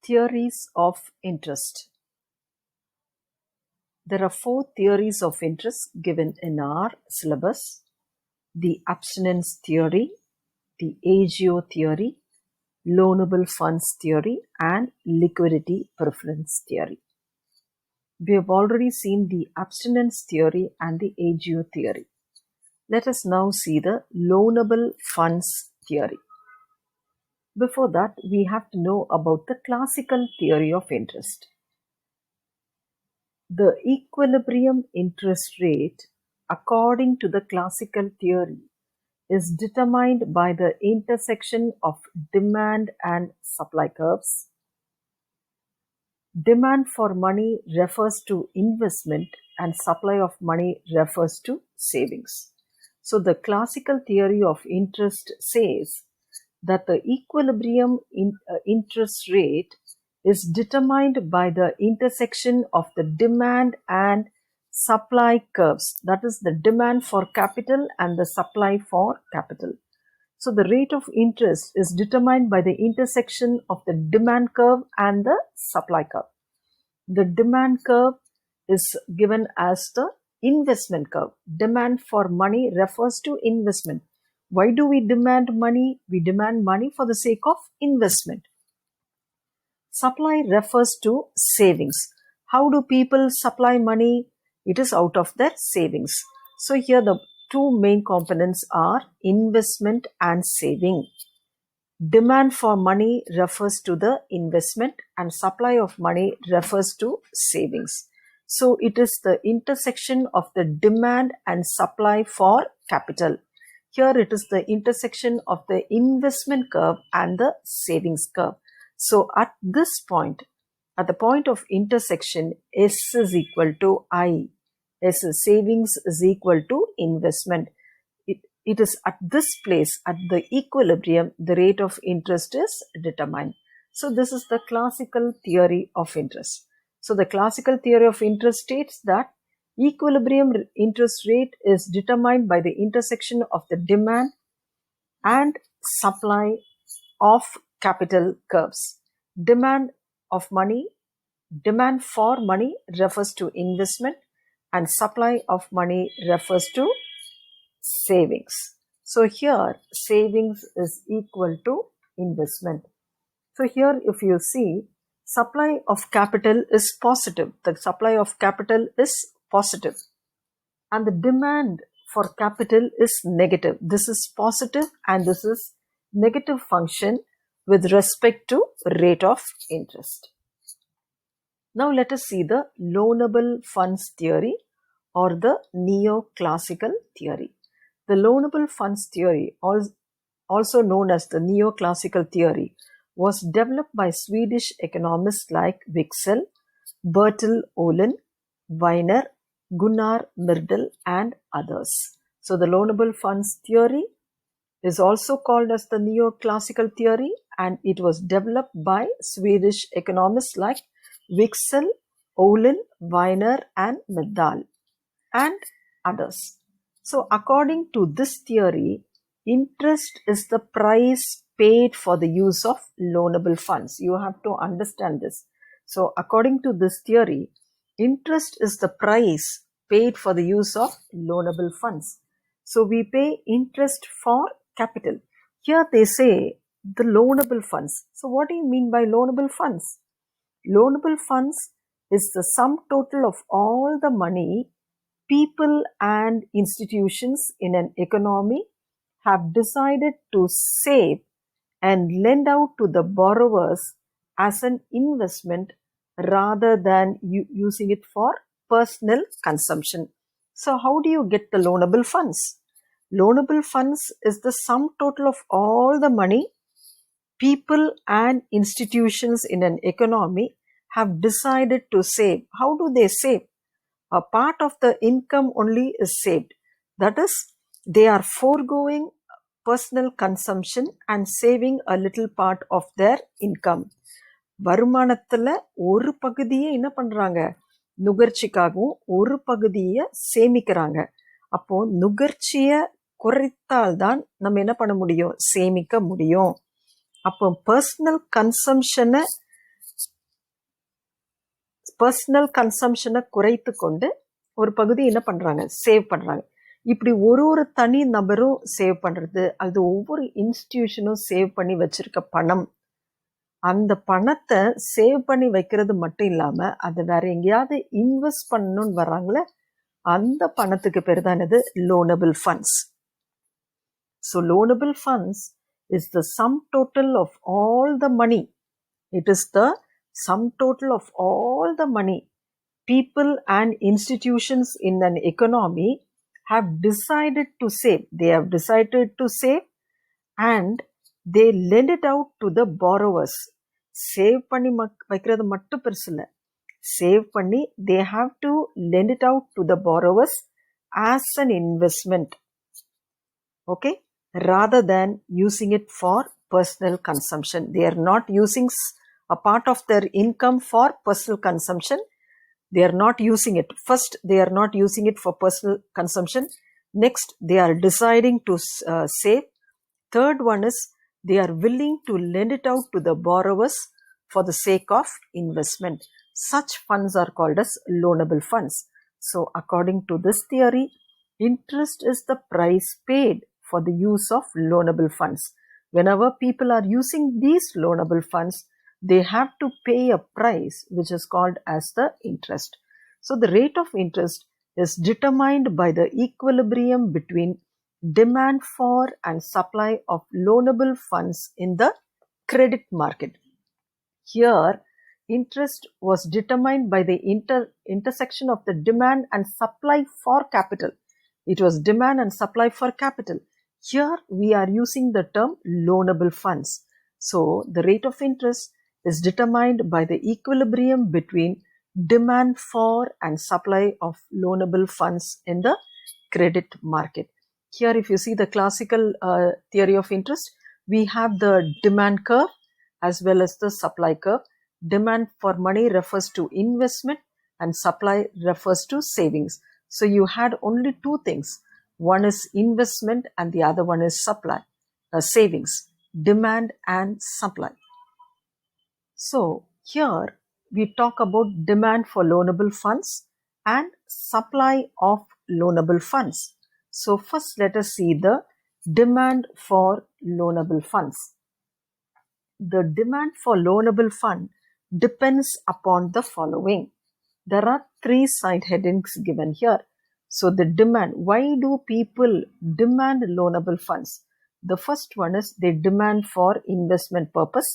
Theories of interest. There are 4 theories of interest given in our syllabus: the abstinence theory, the agio theory, loanable funds theory, and liquidity preference theory. We have already seen the abstinence theory and the agio theory. Let us now see the loanable funds theory. Before that, we have to know about the classical theory of interest. The equilibrium interest rate, according to the classical theory, is determined by the intersection of demand and supply curves. Demand for money refers to investment and supply of money refers to savings. So the classical theory of interest says that the equilibrium interest rate is determined by the intersection of the demand and supply curves. That is the demand for capital and the supply for capital. So the rate of interest is determined by the intersection of the demand curve and the supply curve. The demand curve is given as the investment curve. Demand for money refers to investment. Why do we demand money? We demand money for the sake of investment. Supply refers to savings. How do people supply money? It is out of their savings. So here the two main components are investment and saving. Demand for money refers to the investment and supply of money refers to savings. So it is the intersection of the demand and supply for capital. Here it is the intersection of the investment curve and the savings curve. So at this point, at the point of intersection, S is equal to I. S is savings is equal to investment. It is at this place, at the equilibrium, the rate of interest is determined. So this is the classical theory of interest. So the classical theory of interest states that equilibrium interest rate is determined by the intersection of the demand and supply of capital curves. Demand of money, demand for money refers to investment and supply of money refers to savings. So here savings is equal to investment. So here if you see, supply of capital is positive. The supply of capital is positive. And the demand for capital is negative. This is positive and this is negative function with respect to rate of interest. Now let us see the loanable funds theory or the neoclassical theory. The loanable funds theory, also known as the neoclassical theory, was developed by Swedish economists like Wicksell, Bertil Ohlin, Weiner, Gunnar Myrdal and others. So the loanable funds theory is also called as the neoclassical theory and it was developed by Swedish economists like Wicksell, Ohlin, Weiner and Myrdal and others. So according to this theory, interest is the price paid for the use of loanable funds. You have to understand this. So according to this theory, interest is the price paid for the use of loanable funds. So we pay interest for capital. Here they say the loanable funds. So what do you mean by loanable funds? Loanable funds is the sum total of all the money people and institutions in an economy have decided to save and lend out to the borrowers as an investment rather than using it for personal consumption. So how do you get the loanable funds? Loanable funds is the sum total of all the money people and institutions in an economy have decided to save. How do they save? A part of the income only is saved. That is, they are foregoing personal consumption and saving a little part of their income. வருமானத்துல ஒரு பகுதியை என்ன பண்றாங்க? நுகர்ச்சிக்காகவும் ஒரு பகுதியை சேமிக்கிறாங்க. அப்போ நுகர்ச்சியை குறைத்தால்தான் நம்ம என்ன பண்ண முடியும்? சேமிக்க முடியும். அப்போ பர்சனல் கன்சம்ஷனை பர்சனல் கன்சம்ஷனை குறைத்து கொண்டு ஒரு பகுதி என்ன பண்ணுறாங்க, சேவ் பண்ணுறாங்க. இப்படி ஒரு தனி நபரும் சேவ் பண்ணுறது, அது ஒவ்வொரு இன்ஸ்டிடியூஷனும் சேவ் பண்ணி வச்சிருக்க பணம், அந்த பணத்தை சேவ் பண்ணி வைக்கிறது மட்டும் இல்லாமல் அதை வேற எங்கேயாவது இன்வெஸ்ட் பண்ணணும்னு வர்றாங்களே, அந்த பணத்துக்கு பேர் தான் இது loanable funds. So loanable funds is the sum total of all the money. It is the sum total of all the money people and institutions in an economy have decided to save. They have decided to save and they lend it out to the borrowers. Save பண்ணி வைக்கிறது மட்டும் பெருசு இல்லை, save பண்ணி they have to lend it out to the borrowers as an investment, okay, rather than using it for personal consumption. They are not using a part of their income for personal consumption. They are not using it. First, they are not using it for personal consumption. Next, they are deciding to save. Third one is they are willing to lend it out to the borrowers for the sake of investment. Such funds are called as loanable funds. So, according to this theory, interest is the price paid for the use of loanable funds. Whenever people are using these loanable funds, they have to pay a price which is called as the interest. So the rate of interest is determined by the equilibrium between demand for and supply of loanable funds in the credit market. Here, interest was determined by the intersection of the demand and supply for capital. It was demand and supply for capital. Here we are using the term loanable funds. So the rate of interest is determined by the equilibrium between demand for and supply of loanable funds in the credit market. Here, if you see the classical theory of interest, we have the demand curve as well as the supply curve. Demand for money refers to investment and supply refers to savings. So you had only two things. One is investment and the other one is supply, savings, demand and supply. So here we talk about demand for loanable funds and supply of loanable funds. So first let us see the demand for loanable funds. The demand for loanable fund depends upon the following. There are three side headings given here. So the demand, why do people demand loanable funds? The first one is they demand for investment purpose.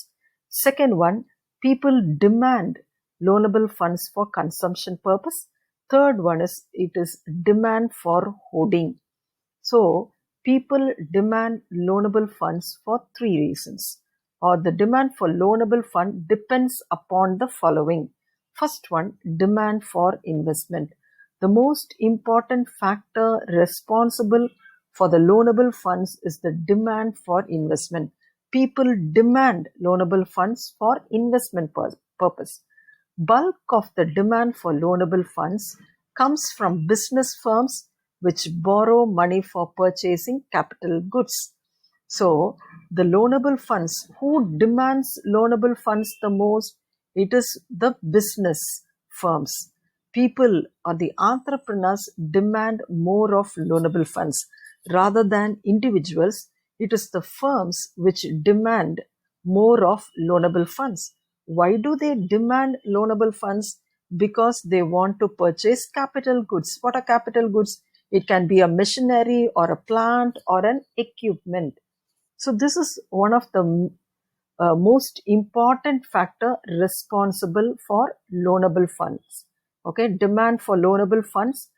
Second one, people demand loanable funds for consumption purpose. Third one is it is demand for hoarding. So people demand loanable funds for three reasons, or the demand for loanable fund depends upon the following. First one, demand for investment. The most important factor responsible for the loanable funds is the demand for investment. People demand loanable funds for investment purpose. Bulk of the demand for loanable funds comes from business firms which borrow money for purchasing capital goods. So the loanable funds, who demands loanable funds the most? It is the business firms. People or the entrepreneurs demand more of loanable funds rather than individuals. It is the firms which demand more of loanable funds. Why do they demand loanable funds? Because they want to purchase capital goods. What are capital goods? It can be a machinery or a plant or an equipment. So this is one of the most important factor responsible for loanable funds. Okay, demand for loanable funds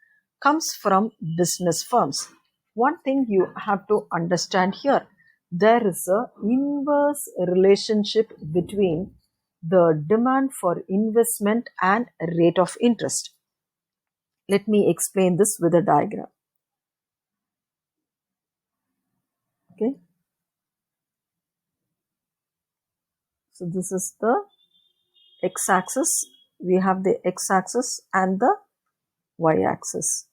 comes from business firms. One thing you have to understand here, there is a inverse relationship between the demand for investment and rate of interest. Let me explain this with a diagram. Okay, so this is the x-axis. We have the x-axis and the y-axis.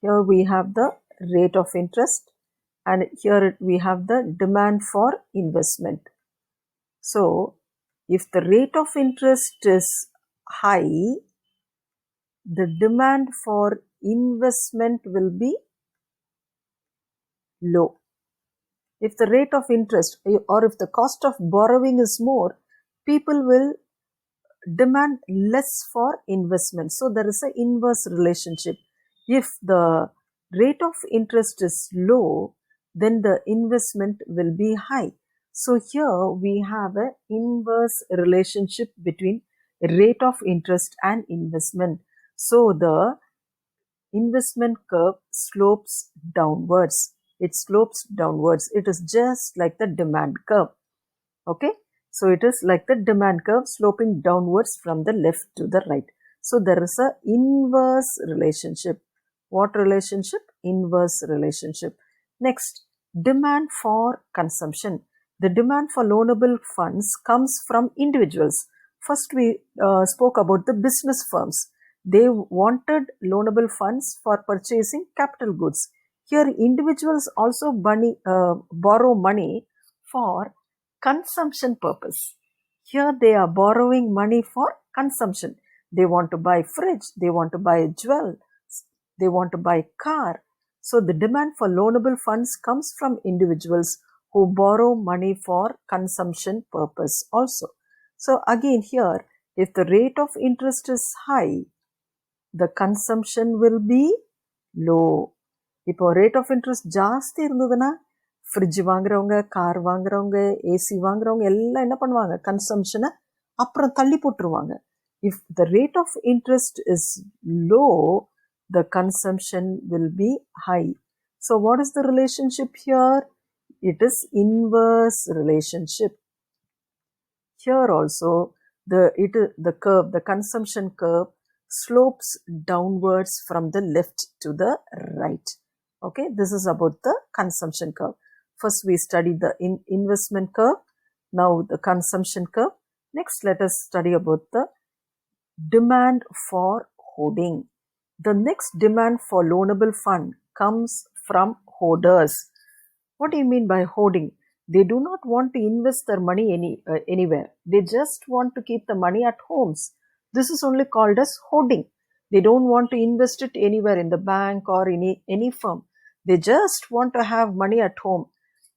Here we have the rate of interest and here we have the demand for investment. So If the rate of interest is high, the demand for investment will be low. If the rate of interest or if the cost of borrowing is more, people will demand less for investment. So there is an inverse relationship. If the rate of interest is low, then the investment will be high. So here we have an inverse relationship between rate of interest and investment. So the investment curve slopes downwards. It slopes downwards. It is just like the demand curve. Okay. So it is like the demand curve sloping downwards from the left to the right. So there is a inverse relationship. What relationship? Inverse relationship. Next, demand for consumption. The demand for loanable funds comes from individuals. First we spoke about the business firms. They wanted loanable funds for purchasing capital goods. Here individuals also borrow money for consumption purpose. Here they are borrowing money for consumption. They want to buy fridge, they want to buy jewel, they want to buy car. So the demand for loanable funds comes from individuals who borrow money for consumption purpose also. So again here, if the rate of interest is high, the consumption will be low. இப்போ rate of interest ஜாஸ்தி இருந்ததுன்னா fridge வாங்குறவங்க, car வாங்குறவங்க, AC வாங்குறவங்க எல்லாம் என்ன பண்ணுவாங்க? கன்சம்ஷனை அப்புறம் தள்ளி போட்டுருவாங்க. If the rate of interest is low, the consumption will be high. So what is the relationship here? It is inverse relationship. Here also the curve, the consumption curve slopes downwards from the left to the right. Okay, this is about the consumption curve. First we studied the investment curve, now the consumption curve. Next let us study about the demand for hoarding. The next demand for loanable fund comes from hoarders. What do you mean by hoarding? They do not want to invest their money anywhere. They just want to keep the money at homes. This is only called as hoarding. They don't want to invest it anywhere in the bank or in any firm. They just want to have money at home.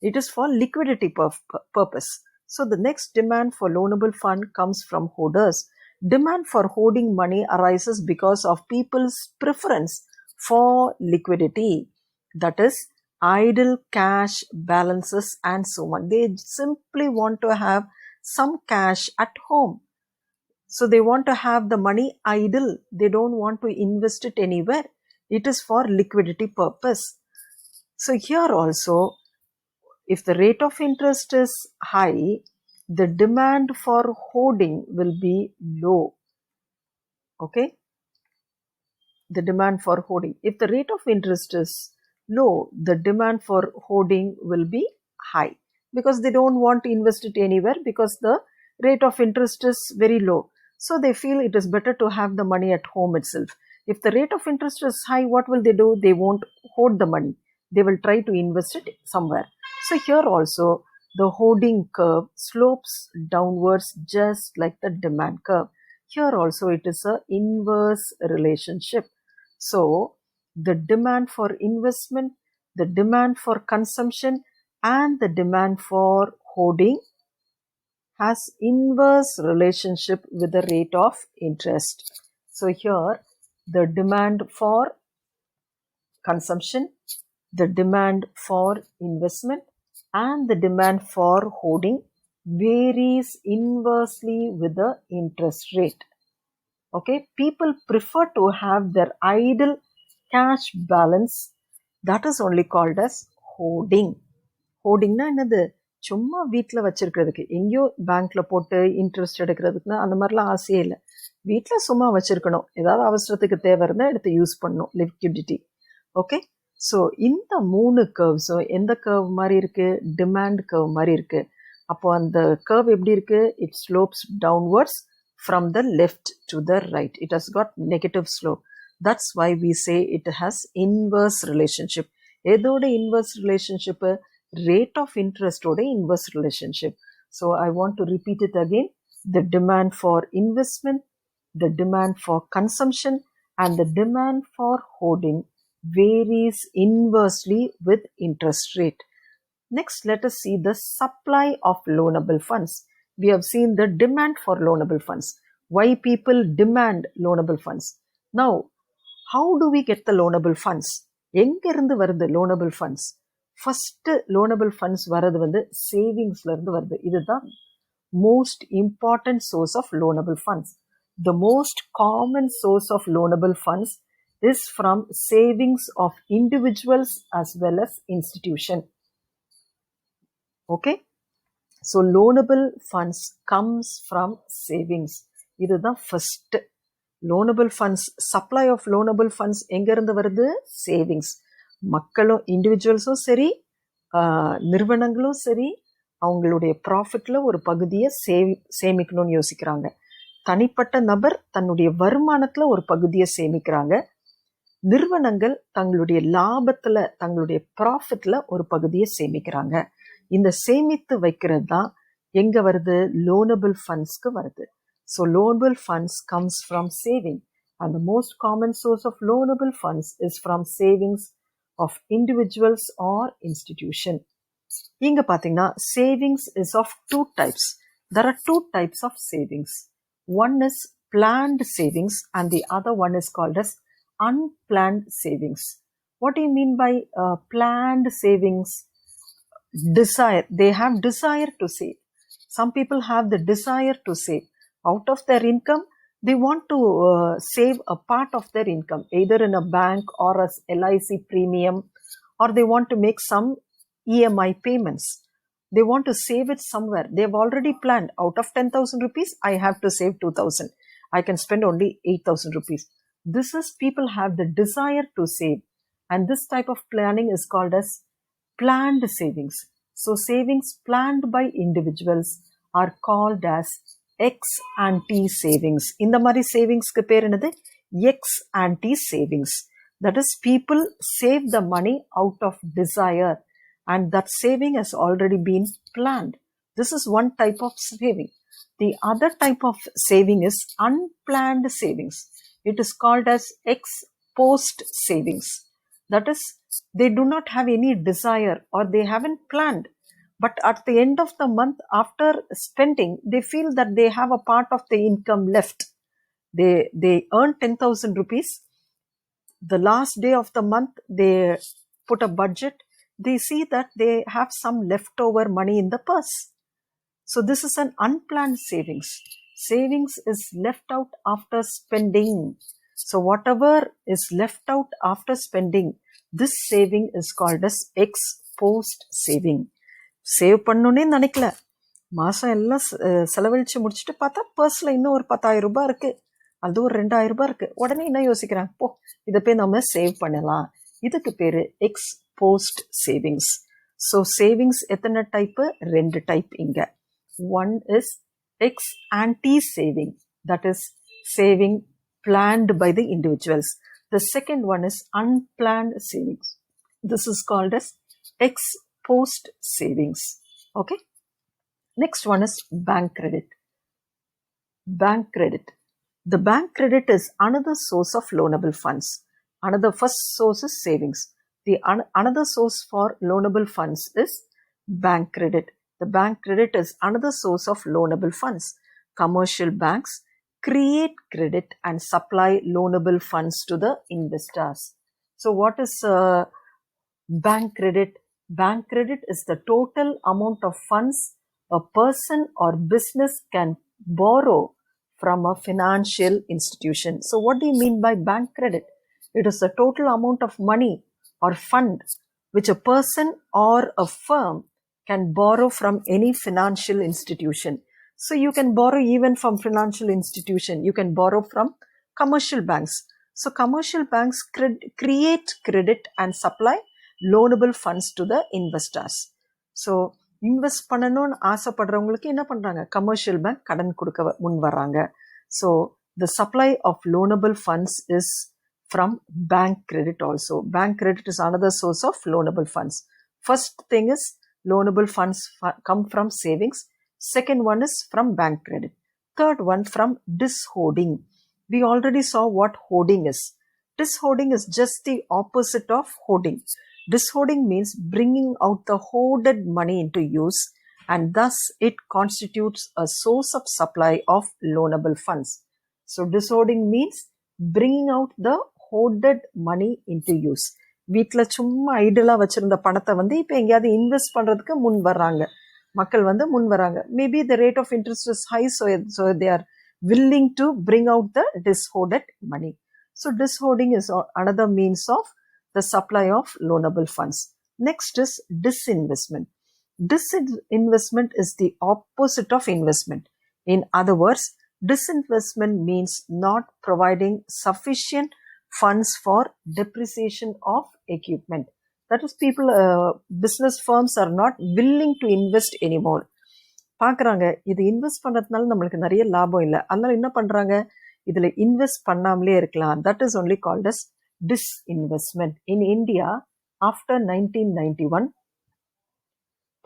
It is for liquidity purpose. So the next demand for loanable fund comes from hoarders. Demand for hoarding money arises because of people's preference for liquidity. That is, idle cash balances and so on. They simply want to have some cash at home. So they want to have the money idle. They don't want to invest it anywhere. It is for liquidity purpose. So here also, if the rate of interest is high, the demand for hoarding will be low. Okay? The demand for hoarding. If the rate of interest is low, the demand for hoarding will be high because they don't want to invest it anywhere because the rate of interest is very low. So they feel it is better to have the money at home itself. If the rate of interest is high, what will they do? They won't hoard the money. They will try to invest it somewhere. So here also the hoarding curve slopes downwards just like the demand curve. Here also it is an inverse relationship. So the demand for investment, the demand for consumption, and the demand for hoarding has inverse relationship with the rate of interest. So here the demand for consumption, the demand for investment, and the demand for hoarding varies inversely with the interest rate. Okay, people prefer to have their idle cash balance. That is only called as hoarding. ஹோர்டிங்னா என்னது? சும்மா வீட்டில் வச்சிருக்கிறதுக்கு, எங்கேயோ பேங்க்ல போட்டு interest எடுக்கிறதுக்குன்னா அந்த மாதிரிலாம் ஆசையே இல்லை. வீட்டில் சும்மா வச்சிருக்கணும், ஏதாவது அவசரத்துக்கு தேவை இருந்தால் எடுத்து யூஸ் பண்ணணும், லிக்விடிட்டி. ஓகே, ஸோ இந்த 3 கர்வ்ஸும் எந்த கர்வ் மாதிரி இருக்கு? டிமாண்ட் கர்வ் மாதிரி இருக்கு. அப்போ அந்த கர்வ் எப்படி இருக்கு? It slopes downwards from the left to the right. It has got negative slope. That's why we say it has inverse relationship. எதோட inverse relationship? Rate of interest ஓட inverse relationship. So I want to repeat it again. the demand for investment, the demand for consumption, and the demand for hoarding varies inversely with interest rate. Next, let us see the supply of loanable funds. We have seen the demand for loanable funds. Why people demand loanable funds. Now, how do we get the loanable funds? எங்க இருந்து வருது loanable funds? First loanable funds வரது வந்து சேவிங்ஸ்ல இருந்து வருது. இதுதான் most important source of loanable funds. The most common source of loanable funds is from savings of individuals as well as institution. Okay, so loanable funds comes from savings. இதுதான் first loanable funds. Supply of loanable funds எங்க இருந்து வருது? Savings. மக்களும் இண்டிவிஜுவல்ஸும் சரி, நிறுவனங்களும் சரி, அவங்களுடைய ப்ராஃபிட்ல ஒரு பகுதியை சேமிக்கணும்னு யோசிக்கிறாங்க. தனிப்பட்ட நபர் தன்னுடைய வருமானத்துல ஒரு பகுதியை சேமிக்கிறாங்க. நிறுவனங்கள் தங்களுடைய லாபத்துல, தங்களுடைய ப்ராஃபிட்ல ஒரு பகுதியை சேமிக்கிறாங்க. இந்த சேமித்து வைக்கிறது தான் எங்க வருது? லோனபிள் ஃபண்ட்ஸ்க்கு வருது. So loanable funds comes from saving, and the most common source of loanable funds is from savings of individuals or institution. இங்க பாத்தீங்கன்னா savings is of two types. There are two types of savings. One is planned savings and the other one is called as unplanned savings. What do you mean by planned savings? Desire. They have desire to save. Some people have the desire to save. Out of their income, they want to save a part of their income, either in a bank or as LIC premium, or they want to make some EMI payments. They want to save it somewhere. They have already planned, out of 10,000 rupees, I have to save 2,000. I can spend only 8,000 rupees. This is, people have the desire to save. And this type of planning is called as planned savings. So savings planned by individuals are called as ex ante savings. இந்த மாதிரி சேவிங்ஸ்க்கு பேர் என்னது? ex ante savings. That is, people save the money out of desire and that saving has already been planned. This is one type of saving. The other type of saving is unplanned savings. It is called as ex post savings. That is, they do not have any desire or they haven't planned. But at the end of the month, after spending, they feel that they have a part of the income left. They earn 10,000 rupees. The last day of the month, they put a budget. They see that they have some leftover money in the purse. So this is an unplanned savings. Savings is left out after spending. So whatever is left out after spending, this saving is called as ex post saving. Save பண்ணணுன்னே நினைக்கல, மாதம் எல்லாம் செலவழித்து முடிச்சுட்டு பார்த்தா பர்ஸில் இன்னும் ஒரு 10,000 ரூபாய் இருக்குது, அது ஒரு 2,000 ரூபாய் இருக்குது. உடனே என்ன யோசிக்கிறாங்க, போ இதை போய் நம்ம சேவ் பண்ணலாம். இதுக்கு பேர் X post savings. So savings எத்தனை டைப்பு? 2 டைப் இங்கே. One is X anti saving, that is saving planned by the individuals. The second one is unplanned savings. This is called as ex post savings. Okay. Next one is bank credit. Bank credit. The bank credit is another source of loanable funds. Another first source is savings. The another source for loanable funds is bank credit. The bank credit is another source of loanable funds. Commercial banks create credit and supply loanable funds to the investors. So what is bank credit? Bank credit is the total amount of funds a person or business can borrow from a financial institution. So what do you mean by bank credit? It is the total amount of money or fund which a person or a firm can borrow from any financial institution. So you can borrow even from financial institution. You can borrow from commercial banks. So commercial banks create credit and supply loanable funds to the investors. So invest பண்ணணும்னு ஆசைப்படுறவங்களுக்கு என்ன பண்றாங்க? Commercial bank கடன் கொடுக்க முன் வர்றாங்க. So the supply of loanable funds is from bank credit also. Bank credit is another source of loanable funds. First thing is loanable funds come from savings. Second one is from bank credit. Third one from dishoarding. We already saw what hoarding is. Dishoarding is just the opposite of hoarding. Dishoarding means bringing out the hoarded money into use, and thus it constitutes a source of supply of loanable funds. So dishoarding means bringing out the hoarded money into use. வீட்டில் சும்மா ஐடலாக வச்சுருந்த பணத்தை வந்து இப்போ எங்கேயாவது invest பண்ணுறதுக்கு முன் வர்றாங்க. மக்கள் வந்து முன் வராங்க. Maybe the rate of interest is high, so they are willing to bring out the dishoarded money. So dishoarding is another means of the supply of loanable funds. Next is disinvestment. Disinvestment is the opposite of investment. In other words, disinvestment means not providing sufficient funds for depreciation of equipment. That is, business firms are not willing to invest anymore. பார்க்குறாங்க, இது invest பண்ணுறதுனால நம்மளுக்கு நிறைய லாபம் இல்லை, அதனால என்ன பண்ணுறாங்க, இதில் இன்வெஸ்ட் பண்ணாமலே இருக்கலாம். That is only called as disinvestment. In India, after 1991,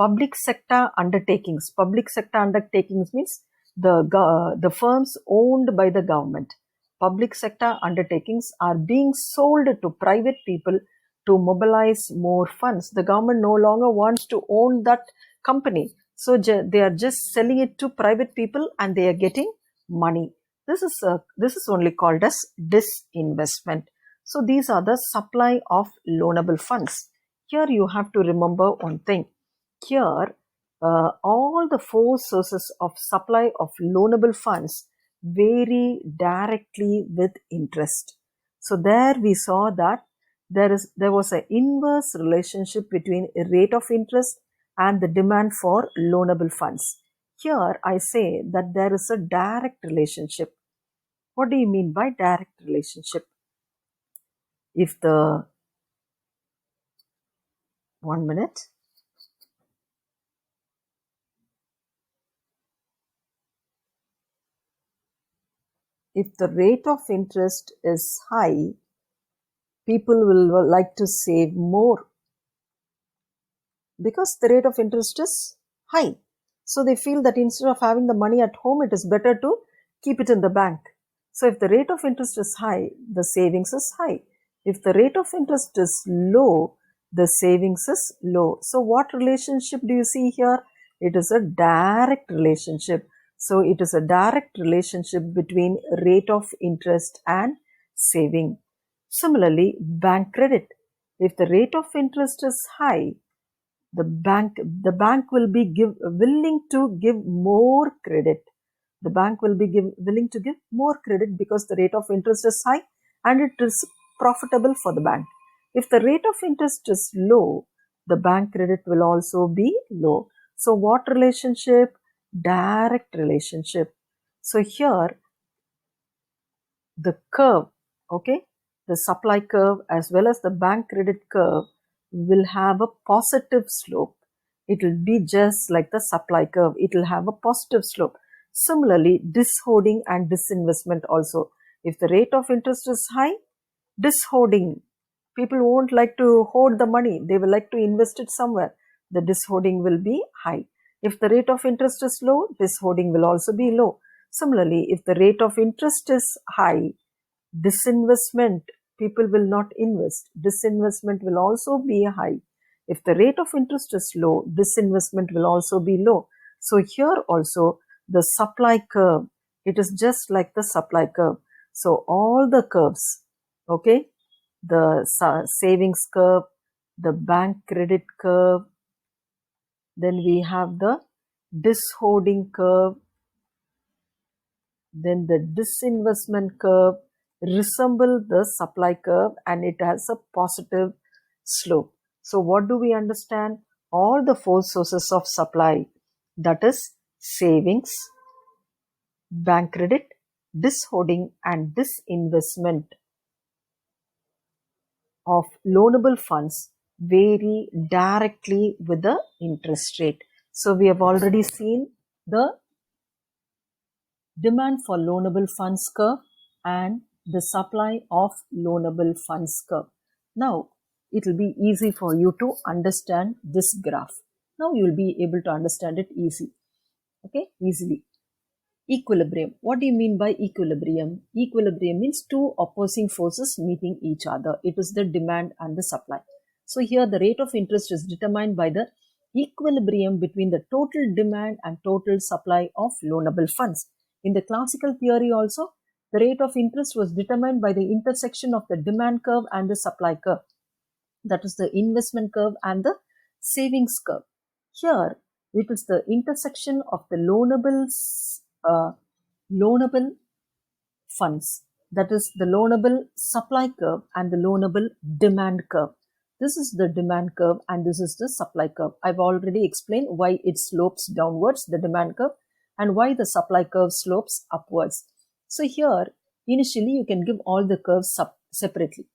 public sector undertakings means the firms owned by the government. Public sector undertakings are being sold to private people to mobilize more funds. The government no longer wants to own that company. So they are just selling it to private people and they are getting money. This is only called as disinvestment. So these are the supply of loanable funds. Here you have to remember one thing. Here all the four sources of supply of loanable funds vary directly with interest. So there we saw that there was an inverse relationship between a rate of interest and the demand for loanable funds. Here I say that there is a direct relationship. What do you mean by direct relationship? If the rate of interest is high, people will like to save more because the rate of interest is high. So they feel that instead of having the money at home, it is better to keep it in the bank. So if the rate of interest is high, the savings is high. If the rate of interest is low, the savings is low. So what relationship do you see here? It is a direct relationship. So it is a direct relationship between rate of interest and saving. Similarly, bank credit. If the rate of interest is high, the bank will be willing to give more credit. The bank will be willing to give more credit because the rate of interest is high and it is profitable for the bank. If the rate of interest is low, the bank credit will also be low. So what relationship? Direct relationship. So here the curve, okay, the supply curve as well as the bank credit curve will have a positive slope. It will be just like the supply curve. It will have a positive slope. Similarly, dishoarding and disinvestment also. If the rate of interest is high, dishoarding, people won't like to hoard the money. They will like to invest it somewhere. The dishoarding will be high. If the rate of interest is low, dishoarding will also be low. Similarly, if the rate of interest is high, disinvestment, people will not invest. Disinvestment will also be high. If the rate of interest is low, disinvestment will also be low. So here also the supply curve, it is just like the supply curve. So all the curves, okay, the savings curve, the bank credit curve, then we have the dishoarding curve, then the disinvestment curve resemble the supply curve and it has a positive slope. So what do we understand? All the four sources of supply, that is savings, bank credit, dishoarding and disinvestment of loanable funds vary directly with the interest rate. So we have already seen the demand for loanable funds curve and the supply of loanable funds curve. Now it will be easy for you to understand this graph. Now you will be able to understand it easily. Equilibrium. What do you mean by equilibrium? Equilibrium means two opposing forces meeting each other. It is the demand and the supply. So here the rate of interest is determined by the equilibrium between the total demand and total supply of loanable funds. In the classical theory also, the rate of interest was determined by the intersection of the demand curve and the supply curve. That is the investment curve and the savings curve. Here, it is the intersection of the loanable funds, that is the loanable supply curve and the loanable demand curve. This is the demand curve and this is the supply curve. I've already explained why it slopes downwards, the demand curve, and why the supply curve slopes upwards. So here, initially you can give all the curves separately.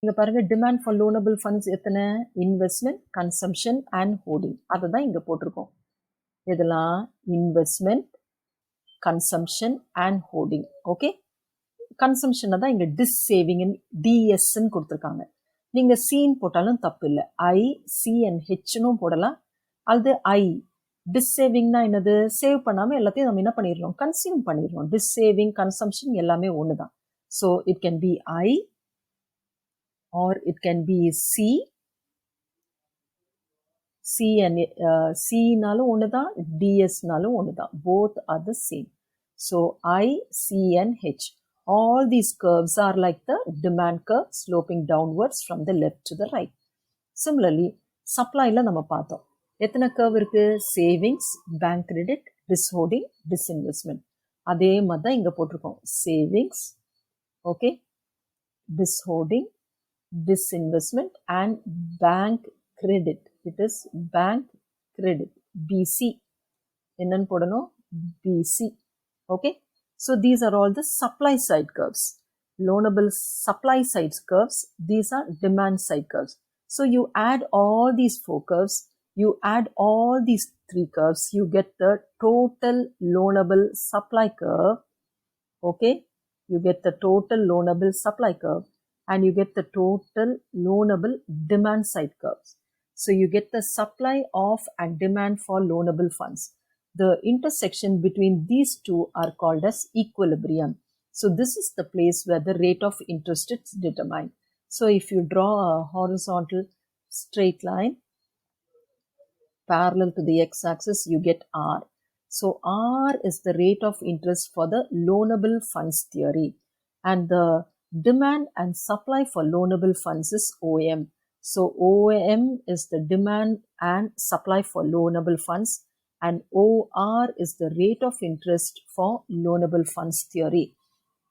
இங்க பாருங்க, demand for loanable funds எத்தனை? Investment, consumption and hoarding. அதுதான் இங்க போட்டிருக்கோம். இதெல்லாம் investment, consumption and hoarding. Okay? Consumption தான் இங்க dis-saving DS கொடுத்திருக்காங்க. நீங்க C போட்டாலும் தப்பு இல்லை. I, C and H போடலாம். அது I. Dis-savingனா என்னது? சேவ் பண்ணாம எல்லாத்தையும் நம்ம என்ன பண்ணிடுறோம்? கன்சியூம் பண்ணிடுறோம். Dis-saving, consumption எல்லாமே ஒண்ணுதான். So it can be I or it can be C. C and C நாலும் ஒண்ணுதான், DS நாலும் ஒண்ணுதான். Both are the same. So I, C and H. All these curves are like the demand curve sloping downwards from the left to the right. Similarly, supplyல நம்ம பார்த்தோம். எத்தனை curve இருக்கு? Savings, bank credit, dishoarding, disinvestment. அதே மாதிரி தான் இங்க போட்டிருக்கோம். Savings, okay, dishoarding, disinvestment and bank credit. It is bank credit, BC. என்னன்னு போடணும்? BC. Okay. So these are all the supply side curves. Loanable supply side curves. These are demand side curves. So you add all these four curves. You add all these three curves. You get the total loanable supply curve. Okay. You get the total loanable supply curve. And you get the total loanable demand side curves. So you get the supply of and demand for loanable funds. The intersection between these two are called as equilibrium. So this is the place where the rate of interest is determined. So if you draw a horizontal straight line parallel to the x-axis, you get R. So R is the rate of interest for the loanable funds theory. And the demand and supply for loanable funds is OM. So OM is the demand and supply for loanable funds, and OR is the rate of interest for loanable funds theory.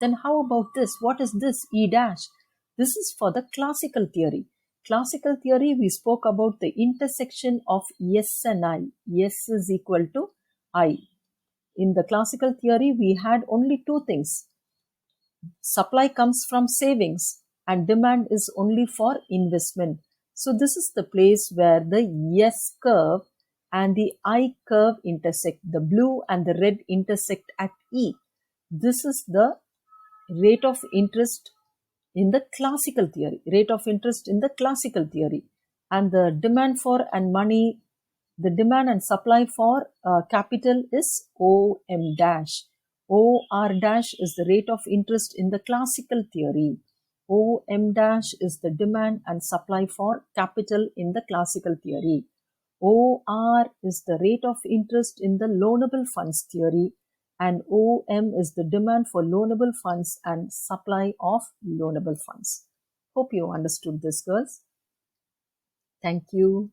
Then how about this? What is this? E dash. This is for the classical theory. Classical theory, we spoke about the intersection of S and I. S is equal to I. In the classical theory, we had only two things. Supply comes from savings and demand is only for investment. So this is the place where the S curve and the I curve intersect. The blue and the red intersect at E. This is the rate of interest in the classical theory. Rate of interest in the classical theory. And the demand for and money, the demand and supply for capital is OM dash. OR dash is the rate of interest in the classical theory. OM dash is the demand and supply for capital in the classical theory. OR is the rate of interest in the loanable funds theory. And OM is the demand for loanable funds and supply of loanable funds. Hope you understood this, girls. Thank you.